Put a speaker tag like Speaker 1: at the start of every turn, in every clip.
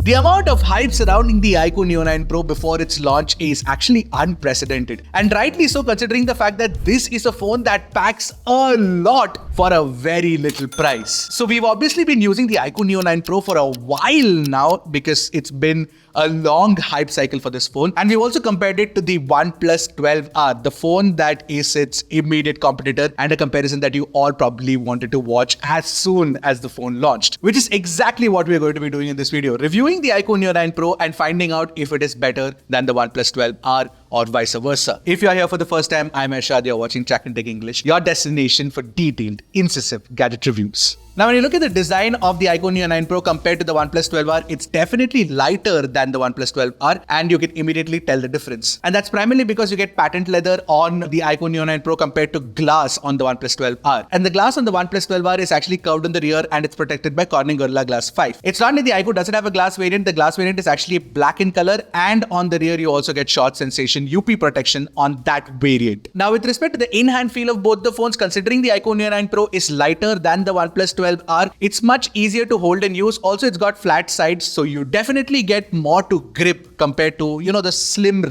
Speaker 1: The amount of hype surrounding the iQOO Neo 9 Pro before its launch is actually unprecedented, and rightly so considering the fact that this is a phone that packs a lot for a very little price. So we've obviously been using the iQOO Neo 9 Pro for a while now because it's been a long hype cycle for this phone, and we've also compared it to the OnePlus 12R, the phone that is its immediate competitor, and a comparison that you all probably wanted to watch as soon as the phone launched, which is exactly what we're going to be doing in this video, reviewing the iQOO Neo 9 Pro and finding out if it is better than the OnePlus 12R or vice versa. If you're here for the first time, I'm Arshad, you're watching Trakin English, your destination for detailed, incisive gadget reviews. Now, when you look at the design of the iQOO Neo 9 Pro compared to the OnePlus 12R, it's definitely lighter than the OnePlus 12R, and you can immediately tell the difference. And that's primarily because you get patent leather on the iQOO Neo 9 Pro compared to glass on the OnePlus 12R. And the glass on the OnePlus 12R is actually curved on the rear, and it's protected by Corning Gorilla Glass 5. It's not that the iQOO doesn't have a glass variant. The glass variant is actually black in color, and on the rear you also get short sensation UP protection on that variant. Now, with respect to the in-hand feel of both the phones, considering the iQOO Neo 9 Pro is lighter than the OnePlus 12R, it's much easier to hold and use. Also, it's got flat sides, so you definitely get more to grip compared to, the slim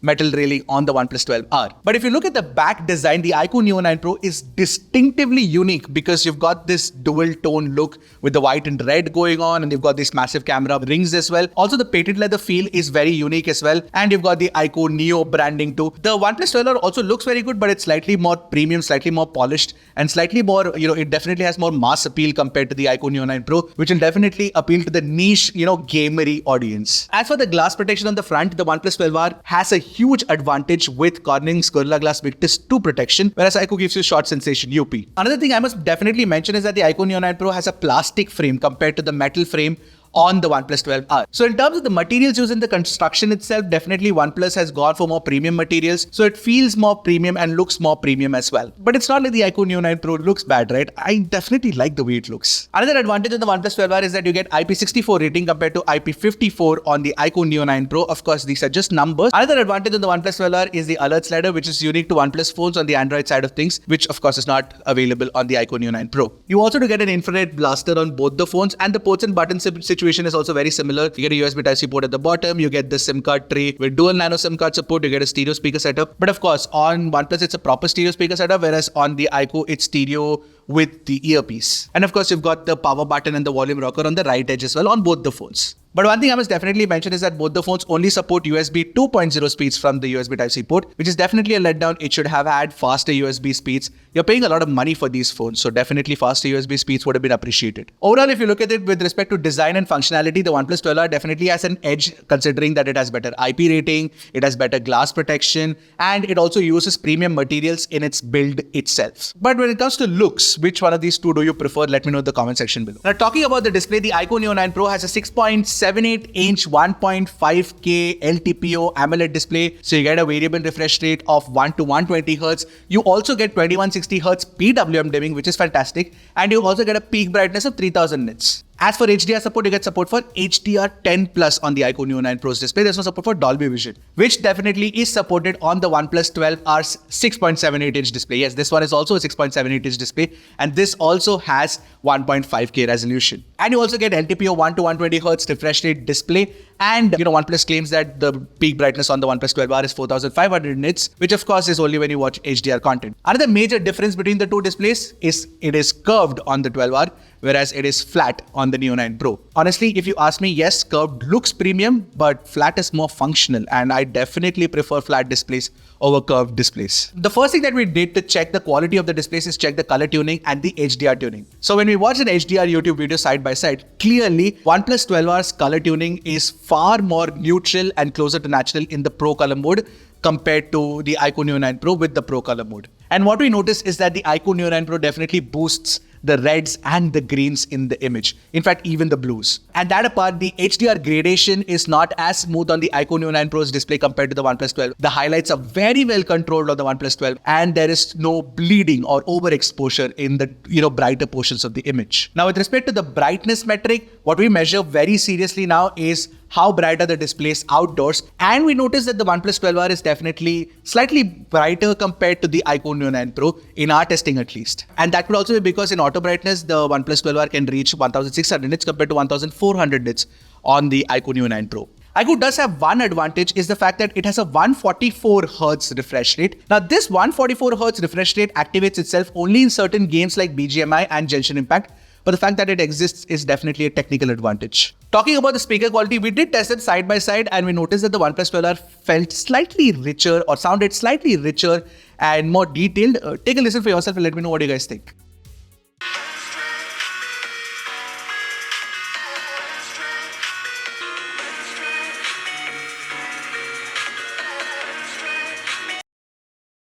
Speaker 1: metal railing on the OnePlus 12R. But if you look at the back design, the iQOO Neo 9 Pro is distinctively unique because you've got this dual tone look with the white and red going on, and you've got these massive camera rings as well. Also, the patent leather feel is very unique as well, and you've got the iQOO Neo branding too. The OnePlus 12R also looks very good, but it's slightly more premium, slightly more polished, and slightly more, it definitely has more mass appeal compared to the iQOO Neo 9 Pro, which will definitely appeal to the niche, gamery audience. As for the glass protection on the front, the OnePlus 12R has a huge advantage with Corning's Gorilla Glass Victus 2 protection, whereas iQOO gives you short sensation UP. Another thing I must definitely mention is that the iQOO Neo 9 Pro has a plastic frame compared to the metal frame on the OnePlus 12R. So in terms of the materials used in the construction itself, definitely OnePlus has gone for more premium materials, so it feels more premium and looks more premium as well. But it's not like the iQOO Neo 9 Pro looks bad, right? I definitely like the way it looks. Another advantage of the OnePlus 12R is that you get IP64 rating compared to IP54 on the iQOO Neo 9 Pro. Of course, these are just numbers. Another advantage of the OnePlus 12R is the alert slider, which is unique to OnePlus phones on the Android side of things, which of course is not available on the iQOO Neo 9 Pro. You also do get an infrared blaster on both the phones, and the ports and buttons situation is also very similar. You get a USB Type-C port at the bottom, you get the SIM card tray with dual nano SIM card support, you get a stereo speaker setup. But of course, on OnePlus it's a proper stereo speaker setup, whereas on the iQOO it's stereo with the earpiece. And of course, you've got the power button and the volume rocker on the right edge as well on both the phones. But one thing I must definitely mention is that both the phones only support USB 2.0 speeds from the USB Type-C port, which is definitely a letdown. It should have had faster USB speeds. You're paying a lot of money for these phones, so definitely faster USB speeds would have been appreciated. Overall, if you look at it with respect to design and functionality, the OnePlus 12R definitely has an edge considering that it has better IP rating, it has better glass protection, and it also uses premium materials in its build itself. But when it comes to looks, which one of these two do you prefer? Let me know in the comment section below. Now, talking about the display, the iQOO Neo 9 Pro has a 6.78-inch 1.5K LTPO AMOLED display, so you get a variable refresh rate of 1 to 120 Hz. You also get 2160 Hz PWM dimming, which is fantastic, and you also get a peak brightness of 3000 nits. As for HDR support, you get support for HDR10+ on the iQOO Neo 9 Pro's display. There's no support for Dolby Vision, which definitely is supported on the OnePlus 12R's 6.78-inch display. Yes, this one is also a 6.78-inch display, and this also has 1.5K resolution. And you also get LTPO 1 to 120 Hz refresh rate display. And OnePlus claims that the peak brightness on the OnePlus 12R is 4500 nits, which of course is only when you watch HDR content. Another major difference between the two displays is it is curved on the 12R, whereas it is flat on the Neo 9 Pro. Honestly, if you ask me, yes, curved looks premium, but flat is more functional, and I definitely prefer flat displays over curved displays. The first thing that we did to check the quality of the displays is check the color tuning and the HDR tuning. So when we watch an HDR YouTube video side by side, clearly OnePlus 12R's color tuning is far more neutral and closer to natural in the Pro color mode compared to the iQOO Neo 9 Pro with the Pro color mode. And what we notice is that the iQOO Neo 9 Pro definitely boosts the reds and the greens in the image. In fact, even the blues. And that apart, the HDR gradation is not as smooth on the iQOO Neo 9 Pro's display compared to the OnePlus 12. The highlights are very well controlled on the OnePlus 12, and there is no bleeding or overexposure in the brighter portions of the image. Now, with respect to the brightness metric, what we measure very seriously now is how bright are the displays outdoors, and we notice that the OnePlus 12R is definitely slightly brighter compared to the iQOO Neo 9 Pro in our testing at least. And that could also be because in auto brightness, the OnePlus 12R can reach 1600 nits compared to 1400 nits on the iQOO Neo 9 Pro. iQOO does have one advantage is the fact that it has a 144Hz refresh rate. Now this 144Hz refresh rate activates itself only in certain games like BGMI and Genshin Impact, but the fact that it exists is definitely a technical advantage. Talking about the speaker quality, we did test it side by side and we noticed that the OnePlus 12R felt slightly richer or sounded slightly richer and more detailed. Take a listen for yourself and let me know what you guys think.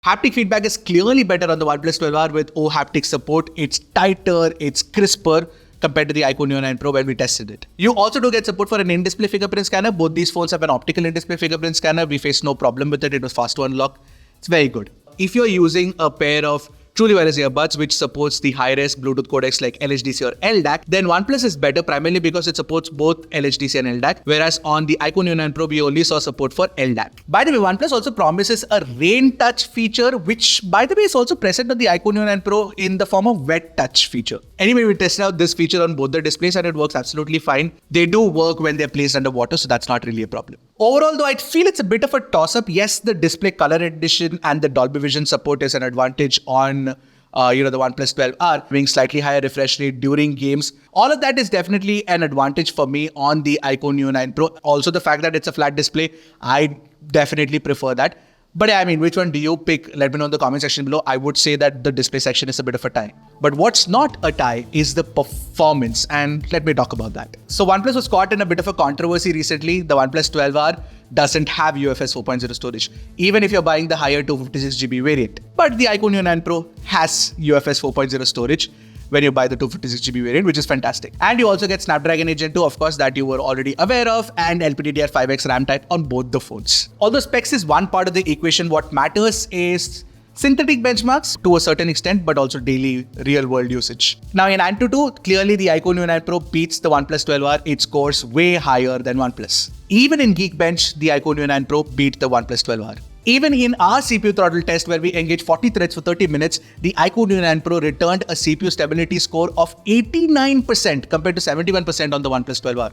Speaker 1: Haptic feedback is clearly better on the OnePlus 12R with O haptic support. It's tighter, it's crisper compared to the iQOO Neo 9 Pro when we tested it. You also do get support for an in-display fingerprint scanner. Both these phones have an optical in-display fingerprint scanner. We faced no problem with it. It was fast to unlock. It's very good. If you're using a pair of truly wireless earbuds which supports the high-res Bluetooth codecs like LHDC or LDAC, then OnePlus is better primarily because it supports both LHDC and LDAC, whereas on the iQOO Neo 9 Pro we only saw support for LDAC. By the way, OnePlus also promises a rain touch feature, which by the way is also present on the iQOO Neo 9 Pro in the form of wet touch feature. Anyway, we tested out this feature on both the displays and it works absolutely fine. They do work when they're placed under water, so that's not really a problem. Overall though, I feel it's a bit of a toss-up. Yes, the display color edition and the Dolby Vision support is an advantage on the OnePlus 12R, having slightly higher refresh rate during games. All of that is definitely an advantage for me on the iQOO Neo 9 Pro. Also the fact that it's a flat display, I definitely prefer that. But yeah, I mean, which one do you pick? Let me know in the comment section below. I would say that the display section is a bit of a tie. But what's not a tie is the performance, and let me talk about that. So OnePlus was caught in a bit of a controversy recently. The OnePlus 12R doesn't have UFS 4.0 storage, even if you're buying the higher 256GB variant. But the iQOO Neo 9 Pro has UFS 4.0 storage when you buy the 256GB variant, which is fantastic. And you also get Snapdragon 8 Gen 2, of course, that you were already aware of, and LPDDR5X RAM type on both the phones. Although specs is one part of the equation, what matters is synthetic benchmarks to a certain extent, but also daily real-world usage. Now in AnTuTu, clearly the iQOO Neo 9 Pro beats the OnePlus 12R. It scores way higher than OnePlus. Even in Geekbench, the iQOO Neo 9 Pro beat the OnePlus 12R. Even in our CPU throttle test where we engaged 40 threads for 30 minutes, the iQOO Neo 9 Pro returned a CPU stability score of 89% compared to 71% on the OnePlus 12R.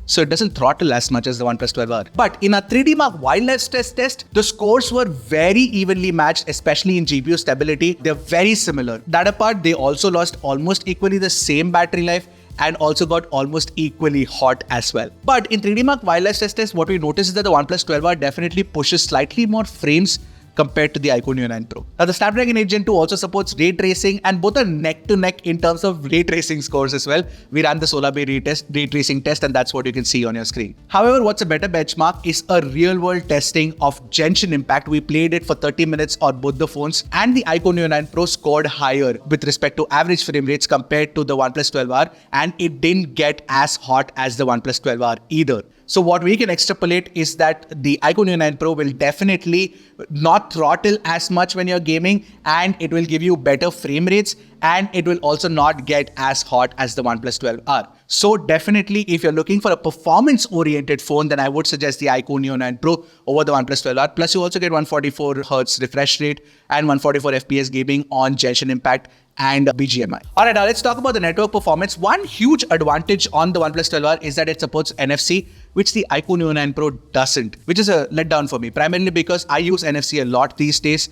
Speaker 1: So it doesn't throttle as much as the OnePlus 12R. But in our 3D Mark wildlife stress test, the scores were very evenly matched, especially in GPU stability. They're very similar. That apart, they also lost almost equally the same battery life and also got almost equally hot as well. But in 3D Mark wildlife stress test, what we noticed is that the OnePlus 12R definitely pushes slightly more frames compared to the iQOO Neo 9 Pro. Now the Snapdragon 8 Gen 2 also supports ray tracing and both are neck to neck in terms of ray tracing scores as well. We ran the SolarBay ray tracing test and that's what you can see on your screen. However, what's a better benchmark is a real world testing of Genshin Impact. We played it for 30 minutes on both the phones and the iQOO Neo 9 Pro scored higher with respect to average frame rates compared to the OnePlus 12R, and it didn't get as hot as the OnePlus 12R either. So what we can extrapolate is that the iQOO Neo 9 Pro will definitely not throttle as much when you're gaming, and it will give you better frame rates, and it will also not get as hot as the OnePlus 12R. So definitely if you're looking for a performance oriented phone, then I would suggest the iQOO Neo 9 Pro over the OnePlus 12R. Plus you also get 144Hz refresh rate and 144 FPS gaming on Genshin Impact and BGMI. Alright, now let's talk about the network performance. One huge advantage on the OnePlus 12R is that it supports NFC, which the iQOO Neo 9 Pro doesn't, which is a letdown for me, primarily because I use NFC a lot these days,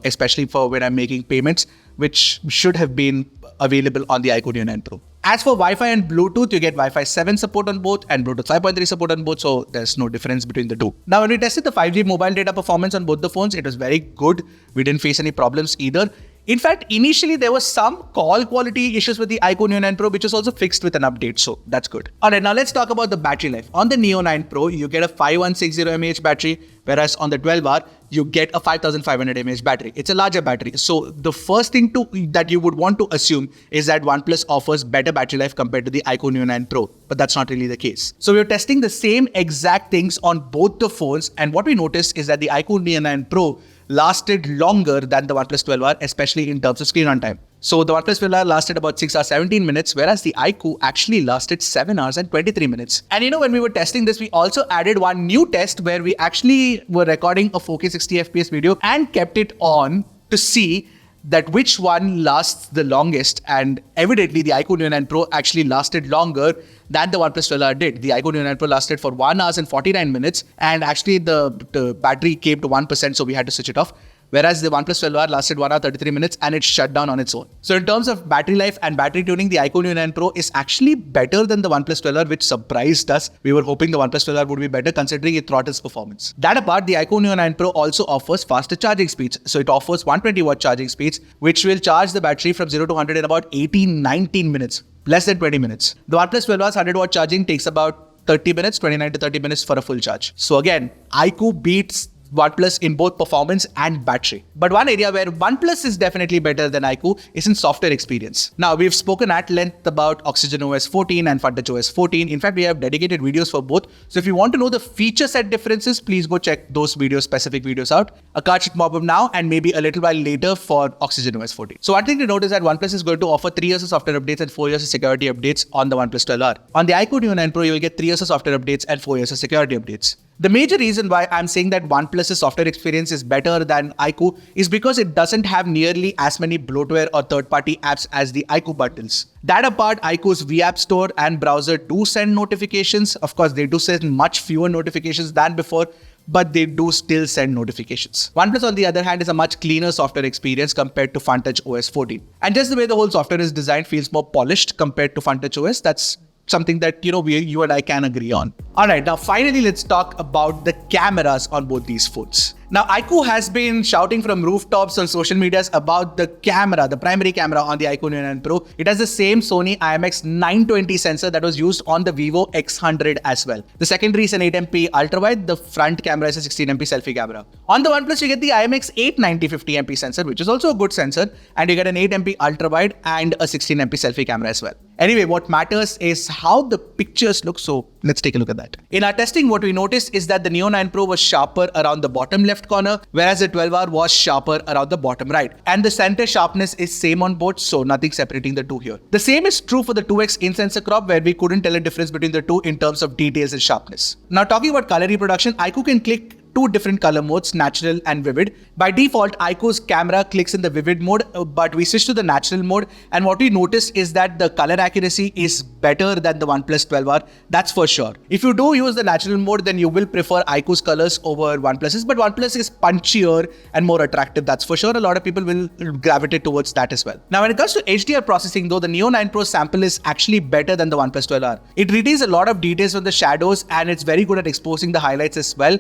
Speaker 1: especially for when I'm making payments, which should have been available on the iQOO Neo 9 Pro. As for Wi-Fi and Bluetooth, you get Wi-Fi 7 support on both and Bluetooth 5.3 support on both, so there's no difference between the two. Now, when we tested the 5G mobile data performance on both the phones, it was very good. We didn't face any problems either. In fact, initially there was some call quality issues with the iQOO Neo 9 Pro, which was also fixed with an update, so that's good. Alright, now let's talk about the battery life. On the Neo 9 Pro, you get a 5160 mAh battery, whereas on the 12R, you get a 5500 mAh battery. It's a larger battery. So the first thing that you would want to assume is that OnePlus offers better battery life compared to the iQOO Neo 9 Pro, but that's not really the case. So we're testing the same exact things on both the phones, and what we noticed is that the iQOO Neo 9 Pro lasted longer than the OnePlus 12R, especially in terms of screen on time. So the OnePlus 12R lasted about 6 hours 17 minutes, whereas the iQOO actually lasted 7 hours and 23 minutes. And you know, when we were testing this, we also added one new test where we actually were recording a 4K 60 FPS video and kept it on to see that which one lasts the longest, and evidently the iQOO Neo 9 Pro actually lasted longer than the OnePlus 12R did. The iQOO Neo 9 Pro lasted for 1 hour and 49 minutes, and actually the battery came to 1%, so we had to switch it off. Whereas the OnePlus 12R lasted 1 hour 33 minutes and it shut down on its own. So in terms of battery life and battery tuning, the iQOO Neo 9 Pro is actually better than the OnePlus 12R, which surprised us. We were hoping the OnePlus 12R would be better considering it throttles performance. That apart, the iQOO Neo 9 Pro also offers faster charging speeds. So it offers 120 watt charging speeds, which will charge the battery from 0 to 100 in about 18-19 minutes, less than 20 minutes. The OnePlus 12R's 100 watt charging takes about 30 minutes, 29 to 30 minutes for a full charge. So again, iQOO beats OnePlus in both performance and battery. But one area where OnePlus is definitely better than iQOO is in software experience. Now, we've spoken at length about OxygenOS 14 and FunTouchOS 14. In fact, we have dedicated videos for both. So if you want to know the feature set differences, please go check those specific videos out. A card should pop up now and maybe a little while later for OxygenOS 14. So one thing to note is that OnePlus is going to offer 3 years of software updates and 4 years of security updates on the OnePlus 12R. On the iQOO Neo 9 Pro, you will get 3 years of software updates and 4 years of security updates. The major reason why I'm saying that OnePlus's software experience is better than iQOO is because it doesn't have nearly as many bloatware or third-party apps as the iQOO buttons. That apart, iQOO's vApp Store and browser do send notifications. Of course, they do send much fewer notifications than before, but they do still send notifications. OnePlus, on the other hand, is a much cleaner software experience compared to FunTouchOS 14. And just the way the whole software is designed feels more polished compared to FunTouchOS. That's something that you and I can agree on. Alright, now finally let's talk about the cameras on both these phones. Now, iQOO has been shouting from rooftops on social medias about the camera, the primary camera on the iQOO Neo 9 Pro. It has the same Sony IMX 920 sensor that was used on the Vivo X100 as well. The secondary is an 8MP ultrawide. The front camera is a 16MP selfie camera. On the OnePlus, you get the IMX 890 50MP sensor, which is also a good sensor, and you get an 8MP ultrawide and a 16MP selfie camera as well. Anyway, what matters is how the pictures look, so let's take a look at that. In our testing, what we noticed is that the Neo 9 Pro was sharper around the bottom left corner, whereas the 12R was sharper around the bottom right. And the center sharpness is same on both, so nothing separating the two here. The same is true for the 2x in-sensor crop, where we couldn't tell a difference between the two in terms of details and sharpness. Now, talking about color reproduction, iQOO can click 2 different color modes, natural and vivid. By default, iQOO's camera clicks in the vivid mode, but we switch to the natural mode, and what we notice is that the color accuracy is better than the OnePlus 12R, that's for sure. If you do use the natural mode, then you will prefer iQOO's colors over OnePlus's, but OnePlus is punchier and more attractive, that's for sure. A lot of people will gravitate towards that as well. Now, when it comes to HDR processing though, the Neo 9 Pro sample is actually better than the OnePlus 12R. It retains a lot of details on the shadows, and it's very good at exposing the highlights as well.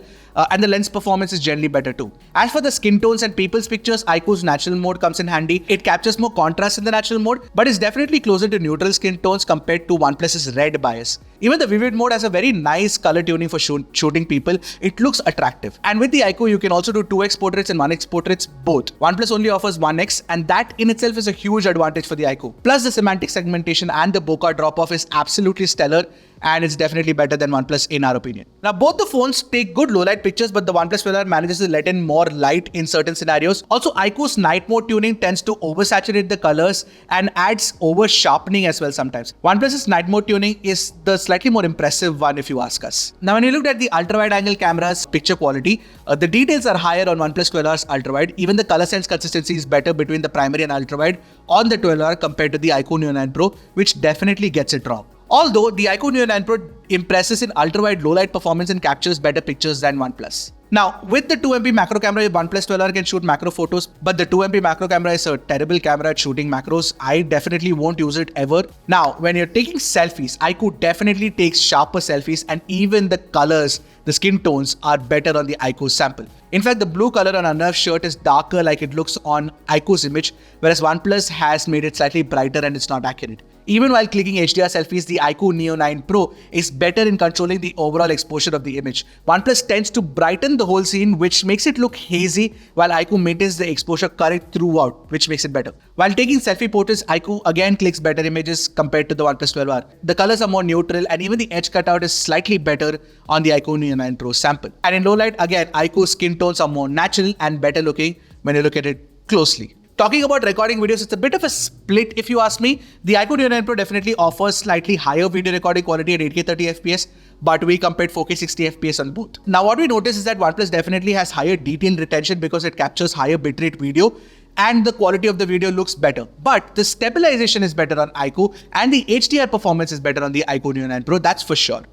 Speaker 1: And the lens performance is generally better too. As for the skin tones and people's pictures, iQOO's natural mode comes in handy. It captures more contrast in the natural mode, but is definitely closer to neutral skin tones compared to OnePlus's red bias. Even the vivid mode has a very nice color tuning for shooting people. It looks attractive. And with the iQOO, you can also do 2x portraits and 1x portraits both. OnePlus only offers 1x, and that in itself is a huge advantage for the iQOO. Plus, the semantic segmentation and the bokeh drop-off is absolutely stellar, and it's definitely better than OnePlus in our opinion. Now, both the phones take good low light pictures, but the OnePlus 12R manages to let in more light in certain scenarios. Also, iQOO's night mode tuning tends to oversaturate the colors and adds over sharpening as well sometimes. OnePlus's night mode tuning is the slightly more impressive one if you ask us. Now, when you looked at the ultra-wide angle camera's picture quality, the details are higher on OnePlus 12R's ultra-wide. Even the color sense consistency is better between the primary and ultra-wide on the 12R compared to the iQOO Neo 9 Pro, which definitely gets it wrong. Although the iQOO Neo 9 Pro impresses in ultra-wide low-light performance and captures better pictures than OnePlus. Now, with the 2MP macro camera, your OnePlus 12R can shoot macro photos, but the 2MP macro camera is a terrible camera at shooting macros. I definitely won't use it ever. Now, when you're taking selfies, iQOO definitely takes sharper selfies, and even the colors, the skin tones are better on the iQOO sample. In fact, the blue color on Anur's shirt is darker like it looks on iQOO's image, whereas OnePlus has made it slightly brighter and it's not accurate. Even while clicking HDR selfies, the iQOO Neo 9 Pro is better in controlling the overall exposure of the image. OnePlus tends to brighten the whole scene, which makes it look hazy, while iQOO maintains the exposure correct throughout, which makes it better. While taking selfie portraits, iQOO again clicks better images compared to the OnePlus 12R. The colors are more neutral, and even the edge cutout is slightly better on the iQOO Neo 9 Pro sample. And in low light, again, iQOO's skin tones are more natural and better looking when you look at it closely. Talking about recording videos, it's a bit of a split if you ask me. The iQOO Neo 9 Pro definitely offers slightly higher video recording quality at 8K 30fps, but we compared 4K 60fps on both. Now, what we notice is that OnePlus definitely has higher detail retention because it captures higher bitrate video, and the quality of the video looks better. But the stabilization is better on iQOO and the HDR performance is better on the iQOO Neo 9 Pro, that's for sure.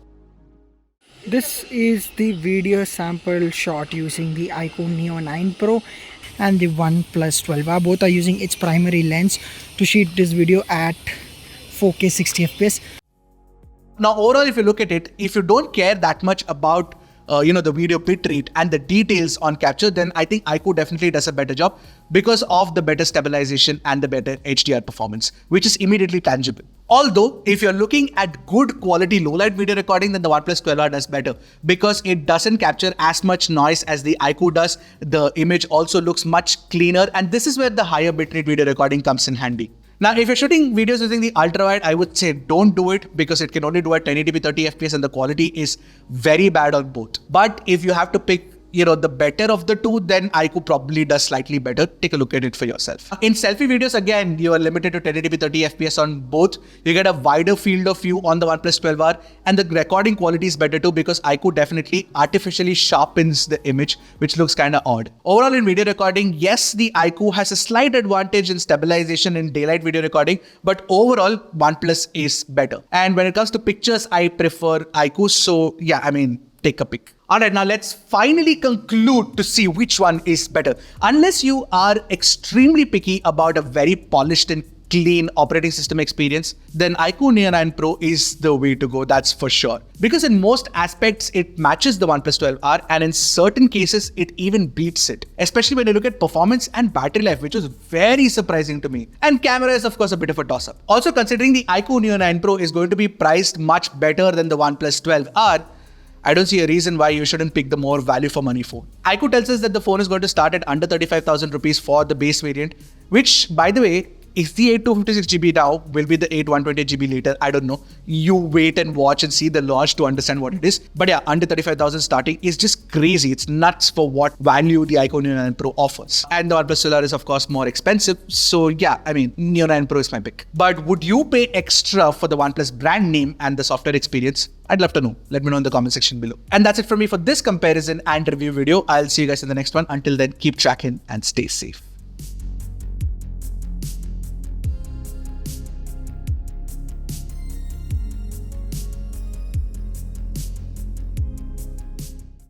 Speaker 2: This is the video sample shot using the iQOO Neo 9 Pro and the OnePlus 12R. Both are using its primary lens to shoot this video at 4K 60 FPS.
Speaker 1: Now overall, if you look at it, if you don't care that much about the video bitrate and the details on capture, then I think iQOO definitely does a better job because of the better stabilization and the better HDR performance, which is immediately tangible. Although, if you're looking at good quality low-light video recording, then the OnePlus 12R does better because it doesn't capture as much noise as the iQOO does. The image also looks much cleaner, and this is where the higher bitrate video recording comes in handy. Now, if you're shooting videos using the ultrawide, I would say don't do it because it can only do at 1080p 30 FPS and the quality is very bad on both. But if you have to pick the better of the two, then iQOO probably does slightly better. Take a look at it for yourself. In selfie videos, again, you are limited to 1080p 30 FPS on both. You get a wider field of view on the OnePlus 12R and the recording quality is better too because iQOO definitely artificially sharpens the image, which looks kind of odd. Overall, in video recording, yes, the iQOO has a slight advantage in stabilization in daylight video recording, but overall, OnePlus is better. And when it comes to pictures, I prefer iQOO. So yeah, take a pick. Alright, now let's finally conclude to see which one is better. Unless you are extremely picky about a very polished and clean operating system experience, then iQOO Neo 9 Pro is the way to go, that's for sure. Because in most aspects, it matches the OnePlus 12R and in certain cases, it even beats it. Especially when you look at performance and battery life, which was very surprising to me. And camera is of course a bit of a toss-up. Also considering the iQOO Neo 9 Pro is going to be priced much better than the OnePlus 12R, I don't see a reason why you shouldn't pick the more value for money phone. iQOO tells us that the phone is going to start at under 35,000 rupees for the base variant, which by the way, is the 8256GB now, will be the 8128GB later, I don't know. You wait and watch and see the launch to understand what it is. But yeah, under 35,000 starting is just crazy. It's nuts for what value the iQOO Neo 9 Pro offers. And the OnePlus 12R is of course more expensive. So yeah, Neo 9 Pro is my pick. But would you pay extra for the OnePlus brand name and the software experience? I'd love to know. Let me know in the comment section below. And that's it for me for this comparison and review video. I'll see you guys in the next one. Until then, keep tracking and stay safe.